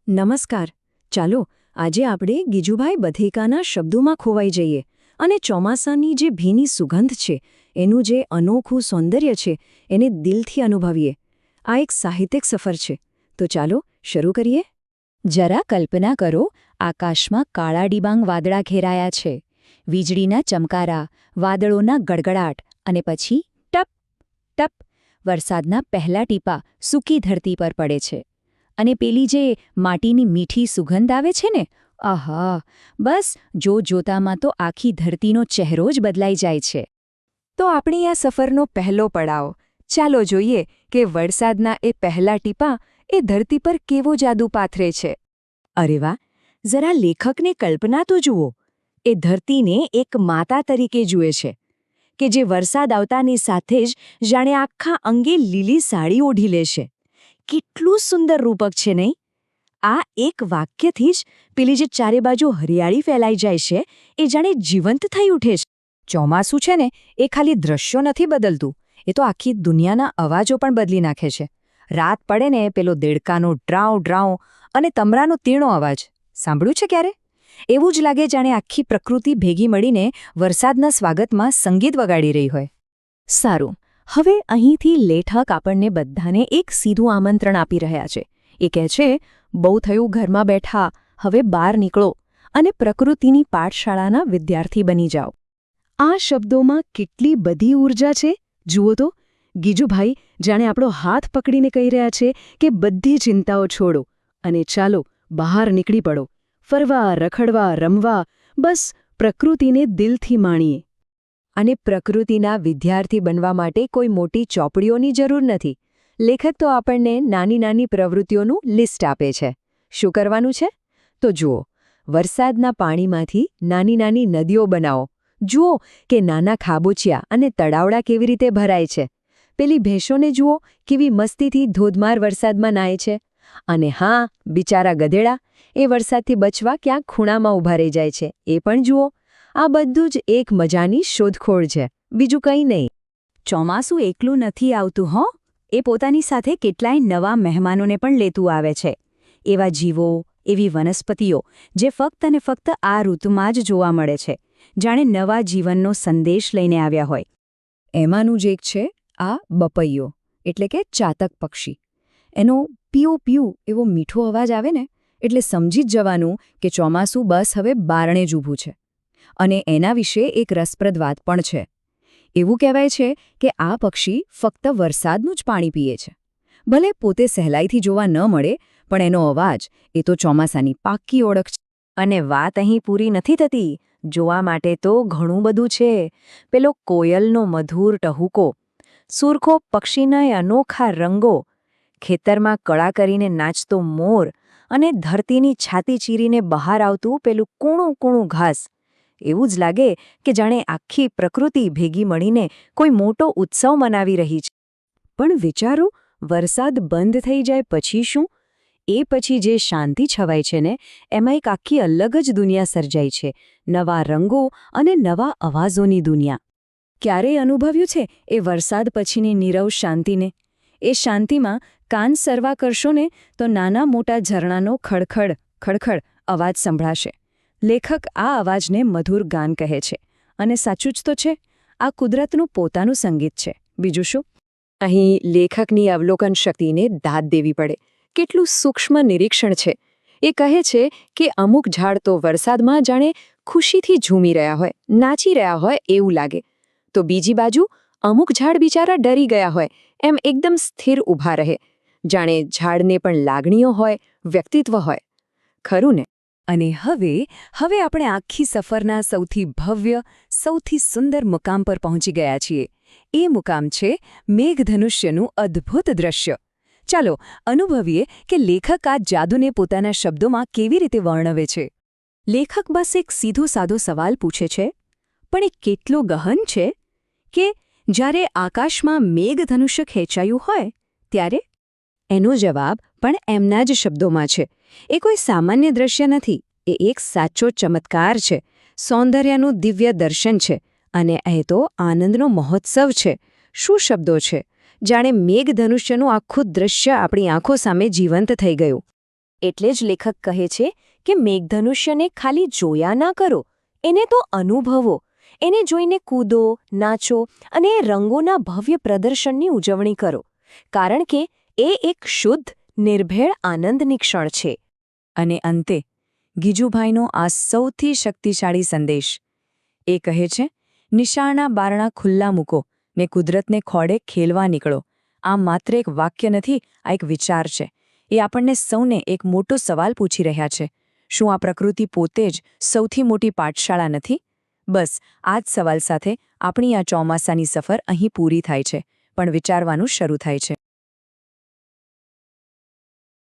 નમસ્કાર. ચાલો આજે આપણે ગીજુભાઈ બધેકાના શબ્દોમાં ખોવાઈ જઈએ અને ચોમાસાની જે ભીની સુગંધ છે એનું જે અનોખું સૌંદર્ય છે એને દિલથી અનુભવીએ. આ એક સાહિત્યિક સફર છે. તો ચાલો શરૂ કરીએ. જરા કલ્પના કરો, આકાશમાં કાળા ડિબાંગ વાદળા ઘેરાયા છે. વીજળીના ચમકારા, વાદળોના ગડગડાટ અને પછી ટપ ટપ વરસાદના પહેલા ટીપા સૂકી ધરતી પર પડે છે. અને પેલી જે માટીની મીઠી સુગંધ આવે છે ને, આહા, બસ જોતામાં તો આખી ધરતીનો ચહેરો જ બદલાઈ જાય છે. તો આપણી આ સફરનો પહેલો પડાવ. ચાલો જોઈએ કે વરસાદના એ પહેલા ટીપા એ ધરતી પર કેવો જાદુ પાથરે છે. અરે વાહ, જરા લેખકને કલ્પના તો જુઓ. એ ધરતીને એક માતા તરીકે જુએ છે કે જે વરસાદ આવતાની સાથે જ જાણે આખા અંગે લીલી સાડી ઓઢી લે છે. કેટલું સુંદર રૂપક છે નહીં? આ એક વાક્યથી જ પેલી જે ચારે બાજુ હરિયાળી ફેલાઈ જાય છે એ જાણે જીવંત થઈ ઉઠે છે. ચોમાસું છે ને, એ ખાલી દ્રશ્યો નથી બદલતું, એ તો આખી દુનિયાના અવાજો પણ બદલી નાખે છે. રાત પડે ને પેલો દેડકાનો ડ્રાઉ ડ્રાઉ અને તમરાનો તીણો અવાજ સાંભળ્યું છે ક્યારે? એવું જ લાગે જાણે આખી પ્રકૃતિ ભેગી મળીને વરસાદના સ્વાગતમાં સંગીત વગાડી રહી હોય. સારું, હવે અહીંથી લેખક આપણને બધાને એક સીધું આમંત્રણ આપી રહ્યા છે. એ કહે છે, બહુ થયું ઘરમાં બેઠા, હવે બહાર નીકળો અને પ્રકૃતિની પાઠશાળાના વિદ્યાર્થી બની જાઓ. આ શબ્દોમાં કેટલી બધી ઊર્જા છે, જુઓ તો. ગીજુભાઈ જાણે આપણો હાથ પકડીને કહી રહ્યા છે કે બધી ચિંતાઓ છોડો અને ચાલો બહાર નીકળી પડો. ફરવા, રખડવા, રમવા, બસ પ્રકૃતિને દિલથી માણીએ. અને પ્રકૃતિના વિદ્યાર્થી બનવા માટે કોઈ મોટી ચોપડીઓની જરૂર નથી. લેખક તો આપણને નાની નાની પ્રવૃત્તિઓનું લિસ્ટ આપે છે. શું કરવાનું છે? તો જુઓ, વરસાદના પાણીમાંથી નાની નાની નદીઓ બનાવો. જુઓ કે નાના ખાબોચિયા અને તળાવડા કેવી રીતે ભરાય છે. પેલી ભેંસોને જુઓ કેવી મસ્તીથી ધોધમાર વરસાદમાં નાય છે. અને હા, બિચારા ગધેડા, એ વરસાદથી બચવા ક્યાંક ખૂણામાં ઊભા રહી જાય છે. એ પણ જુઓ. આ બધું જ એક મજાની શોધખોળ છે, બીજું કંઈ નહીં. ચોમાસું એકલું નથી આવતું હો, એ પોતાની સાથે કેટલાય નવા મહેમાનોને પણ લેતું આવે છે. એવા જીવો, એવી વનસ્પતિઓ જે ફક્ત અને ફક્ત આ ઋતુમાં જ જોવા મળે છે, જાણે નવા જીવનનો સંદેશ લઈને આવ્યા હોય. એમાંનું જ એક છે આ બપૈયો, એટલે કે ચાતક પક્ષી. એનો પીયું પીયું એવો મીઠો અવાજ આવે ને એટલે સમજી જ જવાનું કે ચોમાસું બસ હવે બારણે જ ઊભું છે. અને એના વિશે એક રસપ્રદ વાત પણ છે. એવું કહેવાય છે કે આ પક્ષી ફક્ત વરસાદનું જ પાણી પીએ છે. ભલે પોતે સહેલાઈથી જોવા ન મળે, પણ એનો અવાજ એ તો ચોમાસાની પાક્કી ઓળખ છે. અને વાત અહીં પૂરી નથી થતી. જોવા માટે તો ઘણું બધું છે. પેલો કોયલનો મધુર ટહુકો, સુરખો પક્ષીના અનોખા રંગો, ખેતરમાં કળા કરીને નાચતો મોર અને ધરતીની છાતી ચીરીને બહાર આવતું પેલું કૂણું કૂણું ઘાસ. એવું જ લાગે કે જાણે આખી પ્રકૃતિ ભેગી મળીને કોઈ મોટો ઉત્સવ મનાવી રહી છે. પણ વિચારો, વરસાદ બંધ થઈ જાય પછી શું? એ પછી જે શાંતિ છવાય છે ને, એમાં એક આખી અલગ જ દુનિયા સર્જાય છે. નવા રંગો અને નવા અવાજોની દુનિયા. ક્યારેય અનુભવ્યું છે એ વરસાદ પછીની નીરવ શાંતિને? એ શાંતિમાં કાન સરવા કરશો ને તો નાના મોટા ઝરણાનો ખડખડ ખડખડ અવાજ સંભળાશે. લેખક આ અવાજને મધુર ગાન કહે છે. અને સાચું જ તો છે, આ કુદરતનું પોતાનું સંગીત છે, બીજું શું? અહીં લેખકની અવલોકન શક્તિને દાદ દેવી પડે. કેટલું સૂક્ષ્મ નિરીક્ષણ છે. એ કહે છે કે અમુક ઝાડ તો વરસાદમાં જાણે ખુશીથી ઝૂમી રહ્યા હોય, નાચી રહ્યા હોય એવું લાગે. તો બીજી બાજુ અમુક ઝાડ બિચારા ડરી ગયા હોય એમ એકદમ સ્થિર ઊભા રહે, જાણે ઝાડને પણ લાગણીઓ હોય, વ્યક્તિત્વ હોય. ખરું ને? અને હવે આપણે આખી સફરના સૌથી ભવ્ય, સૌથી સુંદર મુકામ પર પહોંચી ગયા છીએ. એ મુકામ છે મેઘધનુષ્યનું અદ્ભુત દ્રશ્ય. ચાલો અનુભવીએ કે લેખક આ જાદુને પોતાના શબ્દોમાં કેવી રીતે વર્ણવે છે. લેખક બસ એક સીધો સાદો સવાલ પૂછે છે, પણ એ કેટલો ગહન છે કે જ્યારે આકાશમાં મેઘધનુષ્ય ખેંચાયું હોય ત્યારે? એનો જવાબ પણ એમના જ શબ્દોમાં છે. એ કોઈ સામાન્ય દ્રશ્ય નથી, એ એક સાચો ચમત્કાર છે, સૌંદર્યનું દિવ્ય દર્શન છે, અને એ તો આનંદનો મહોત્સવ છે. શું શબ્દો છે! જાણે મેઘધનુષ્યનું આખું દૃશ્ય આપણી આંખો સામે જીવંત થઈ ગયું. એટલે જ લેખક કહે છે કે મેઘધનુષ્યને ખાલી જોયા ના કરો, એને તો અનુભવો. એને જોઈને કૂદો, નાચો અને એ રંગોના ભવ્ય પ્રદર્શનની ઉજવણી કરો, કારણ કે એ એક શુદ્ધ, નિર્ભેળ આનંદની ક્ષણ છે. અને અંતે ગીજુભાઈનો આ સૌથી શક્તિશાળી સંદેશ. એ કહે છે, નિશાળના બારણા ખુલ્લા મૂકો ને કુદરતને ખોળે ખેલવા નીકળો. આ માત્ર એક વાક્ય નથી, આ એક વિચાર છે. એ આપણને સૌને એક મોટો સવાલ પૂછી રહ્યા છે. શું આ પ્રકૃતિ પોતે જ સૌથી મોટી પાઠશાળા નથી? બસ આ જ સવાલ સાથે આપણી આ ચોમાસાની સફર અહીં પૂરી થાય છે, પણ વિચારવાનું શરૂ થાય છે.